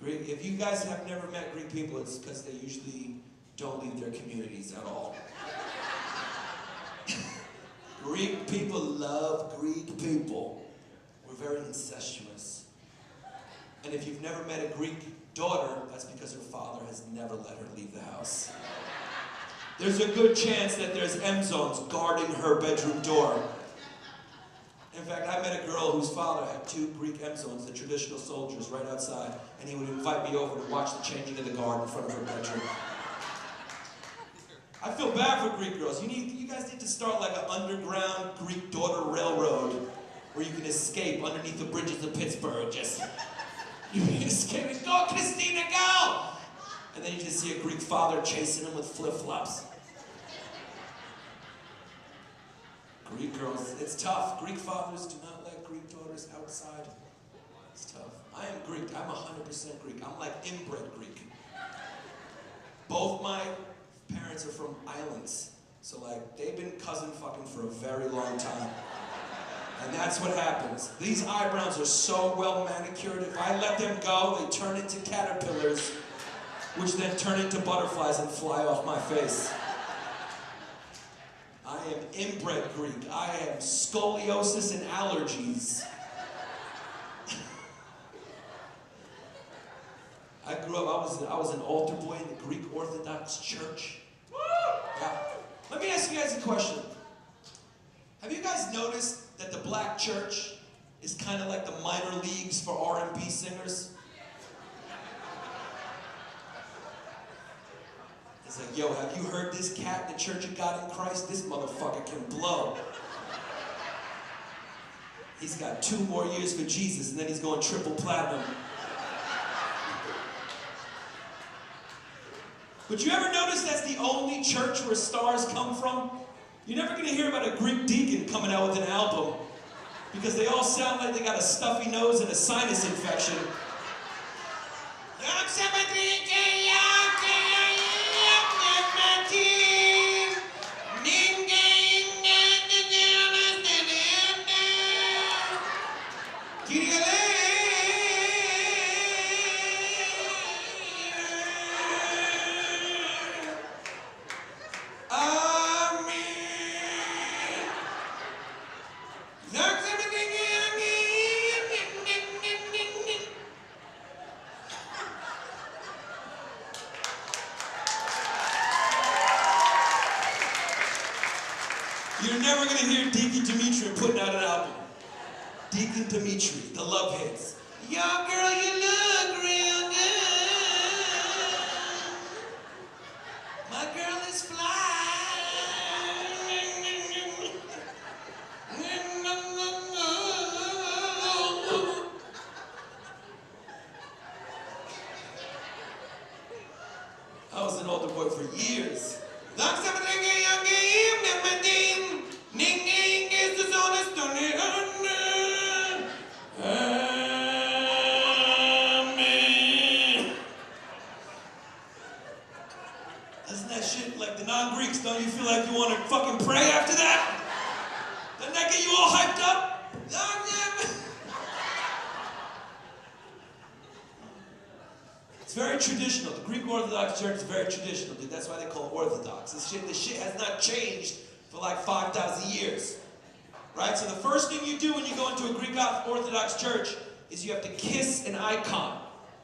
Greek, if you guys have never met Greek people, it's because they usually don't leave their communities at all. Greek people love Greek people. We're very incestuous. And if you've never met a Greek daughter, that's because her father has never let her leave the house. There's a good chance that there's M-zones guarding her bedroom door. In fact, I met a girl whose father had 2 Greek M-zones, the traditional soldiers, right outside, and he would invite me over to watch the changing of the guard in front of her bedroom. I feel bad for Greek girls. You guys need to start like an underground Greek daughter railroad where you can escape underneath the bridges of Pittsburgh. You can escape and go, Christina, go! And then you just see a Greek father chasing them with flip-flops. Greek girls, it's tough. Greek fathers do not let Greek daughters outside. It's tough. I am Greek. I'm 100% Greek. I'm like inbred Greek. Both my parents are from islands. So like, they've been cousin fucking for a very long time. And that's what happens. These eyebrows are so well manicured, if I let them go, they turn into caterpillars, which then turn into butterflies and fly off my face. I am inbred Greek. I have scoliosis and allergies. I grew up, I was an altar boy in the Greek Orthodox Church. Yeah. Let me ask you guys a question. Have you guys noticed that the black church is kind of like the minor leagues for R&B singers? It's like, yo, have you heard this cat in the Church of God in Christ? This motherfucker can blow. He's got 2 more years for Jesus, and then he's going triple platinum. But you ever notice that's the only church where stars come from? You're never going to hear about a Greek deacon coming out with an album, because they all sound like they got a stuffy nose and a sinus infection. You're never going to hear Deacon Dimitri putting out an album. Deacon Dimitri, the love hits. Yo, girl, you look real good. My girl is fly. I was an altar boy for years. Isn't that shit like the non-Greeks? Don't you feel like you want to fucking pray after that? Doesn't that get you all hyped up? It's very traditional. The Greek Orthodox Church is very traditional, dude. That's why they call it Orthodox. This shit has not changed for like 5,000 years. Right? So the first thing you do when you go into a Greek Orthodox church is you have to kiss an icon.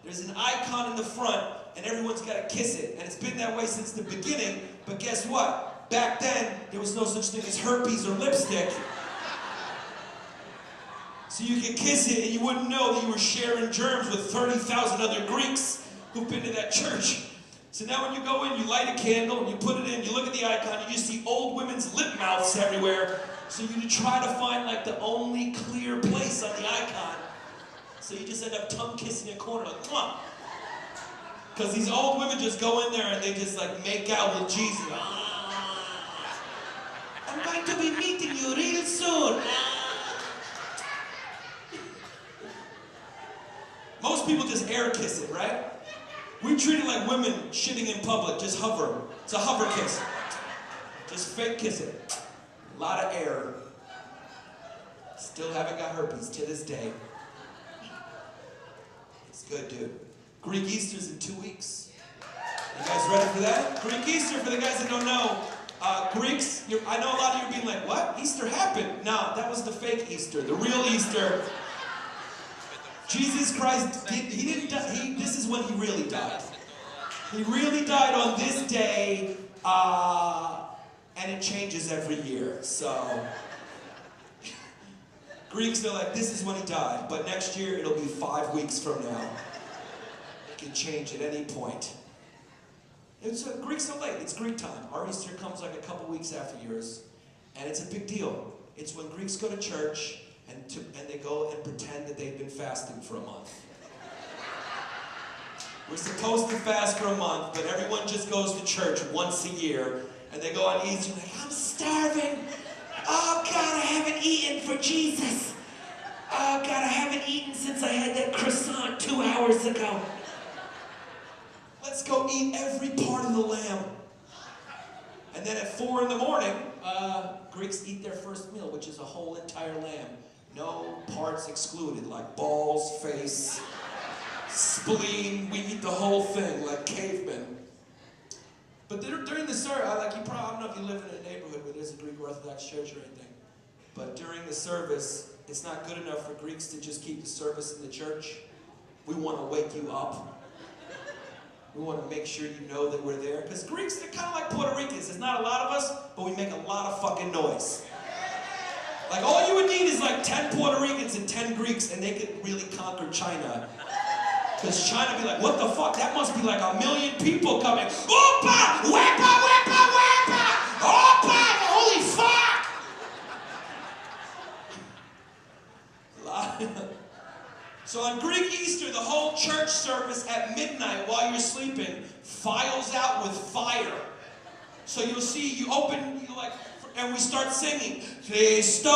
There's an icon in the front, and everyone's got to kiss it. And it's been that way since the beginning, but guess what? Back then, there was no such thing as herpes or lipstick. So you could kiss it, and you wouldn't know that you were sharing germs with 30,000 other Greeks who've been to that church. So now when you go in, you light a candle, and you put it in, you look at the icon, you just see old women's lip mouths everywhere. So you try to find like the only clear place on the icon. So you just end up tongue kissing a corner like, mwah. Because these old women just go in there and they just like make out with Jesus. I'm going to be meeting you real soon. Most people just air kiss it, right? We treat it like women shitting in public, just hover. It's a hover kiss. Just fake kiss it. A lot of air. Still haven't got herpes to this day. It's good, dude. Greek Easter's in 2 weeks. You guys ready for that? Greek Easter, for the guys that don't know, Greeks, I know a lot of you are being like, what? Easter happened? No, that was the fake Easter. The real Easter, Jesus Christ, he didn't die, this is when he really died. He really died on this day, and it changes every year, so. Greeks are like, this is when he died, but next year it'll be 5 weeks from now. It can change at any point. Greeks are late, it's Greek time. Our Easter comes like a couple weeks after yours, and it's a big deal. It's when Greeks go to church, and they go and pretend that they've been fasting for a month. We're supposed to fast for a month, but everyone just goes to church once a year, and they go on Easter like, I'm starving. Oh God, I haven't eaten for Jesus. Oh God, I haven't eaten since I had that croissant 2 hours ago. Let's go eat every part of the lamb. And then at 4 in the morning, Greeks eat their first meal, which is a whole entire lamb. No parts excluded, like balls, face, spleen. We eat the whole thing like cavemen. But during the service, I don't know if you live in a neighborhood where there's a Greek Orthodox church or anything, but during the service, it's not good enough for Greeks to just keep the service in the church. We want to wake you up. We want to make sure you know that we're there. Because Greeks, they're kind of like Puerto Ricans. There's not a lot of us, but we make a lot of fucking noise. Like, all you would need is like 10 Puerto Ricans and 10 Greeks, and they could really conquer China. Because China be like, what the fuck? That must be like 1 million people coming. Opa! Wepa! Wepa! Wepa! Opa! Holy fuck! So on Greek Easter, the whole church service at midnight while you're sleeping files out with fire. So you'll see, and we start singing, Christos!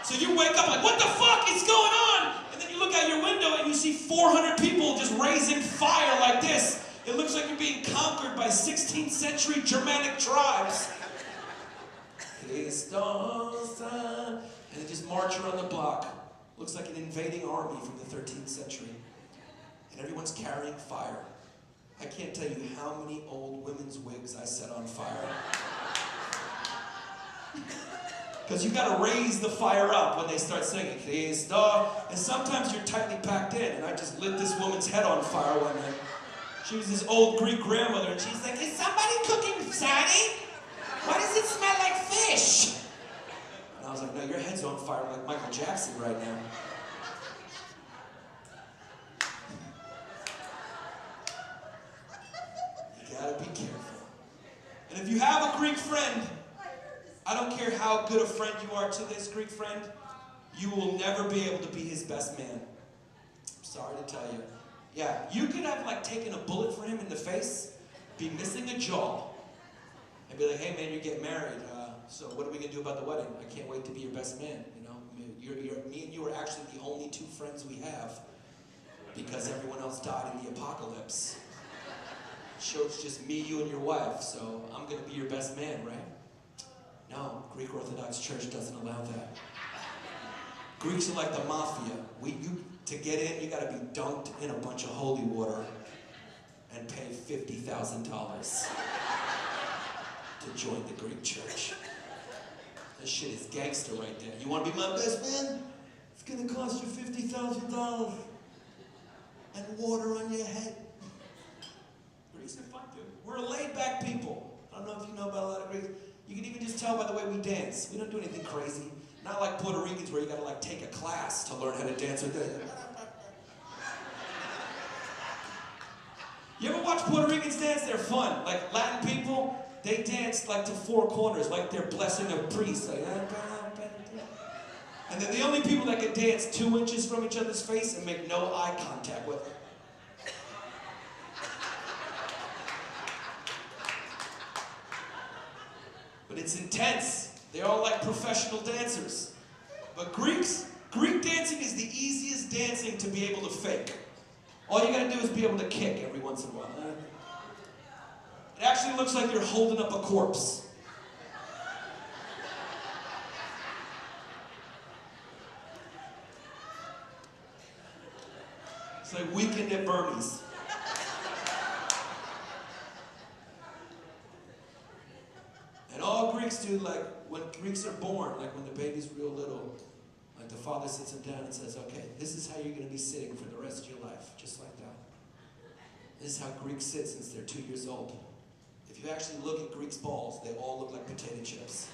So you wake up like, what the fuck is going on? And then you look out your window and you see 400 people just raising fire like this. It looks like you're being conquered by 16th century Germanic tribes. Christos! And they just march around the block. Looks like an invading army from the 13th century. And everyone's carrying fire. I can't tell you how many old women's wigs I set on fire. Because you got to raise the fire up when they start singing. And sometimes you're tightly packed in. And I just lit this woman's head on fire one night. She was this old Greek grandmother, and she's like, is somebody cooking sardine? Why does it smell like fish? And I was like, no, your head's on fire like Michael Jackson right now. You gotta be careful. And if you have a Greek friend, I don't care how good a friend you are to this Greek friend, you will never be able to be his best man. I'm sorry to tell you. Yeah, you could have taken a bullet for him in the face, be missing a jaw, and be like, hey man, you're getting married. So what are we gonna do about the wedding? I can't wait to be your best man. You know, me and you are actually the only 2 friends we have because everyone else died in the apocalypse. So it's just me, you, and your wife. So I'm gonna be your best man, right? No, Greek Orthodox Church doesn't allow that. Greeks are like the mafia. To get in, you gotta be dunked in a bunch of holy water and pay $50,000 to join the Greek church. This shit is gangster right there. You wanna be my best man? It's gonna cost you $50,000 and water on your head. Greeks are fun, dude. We're a laid-back people. I don't know if you know about a lot of Greeks. You can even just tell by the way we dance. We don't do anything crazy. Not like Puerto Ricans where you gotta take a class to learn how to dance with them. You ever watch Puerto Ricans dance? They're fun. Like Latin people, they dance to 4 corners, like they're blessing a priest. And they're the only people that can dance 2 inches from each other's face and make no eye contact with them. But it's intense. They're all like professional dancers. But Greek dancing is the easiest dancing to be able to fake. All you gotta do is be able to kick every once in a while. It actually looks like you're holding up a corpse. It's like Weekend at Bernie's. And all Greeks do, like, when Greeks are born, like when the baby's real little, like the father sits him down and says, okay, this is how you're going to be sitting for the rest of your life, just like that. This is how Greeks sit since they're 2 years old. If you actually look at Greeks' balls, they all look like potato chips.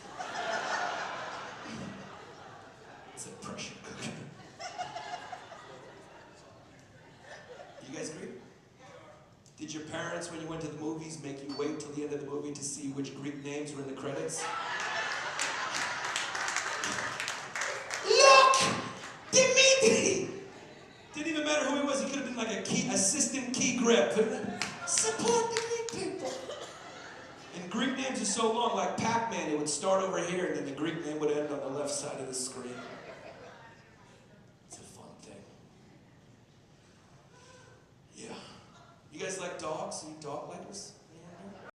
It's a pressure cooker. You guys agree? Did your parents, when you went to the movies, make you wait till the end of the movie to see which Greek names were in the credits? Look! Dimitri! Didn't even matter who he was. He could have been like a assistant key grip. Support the Greek people. And Greek names are so long, like Pac-Man, it would start over here, and then the Greek name would end on the left side of the screen. It's a fun thing. Yeah. You guys like dogs? Are you dog likers?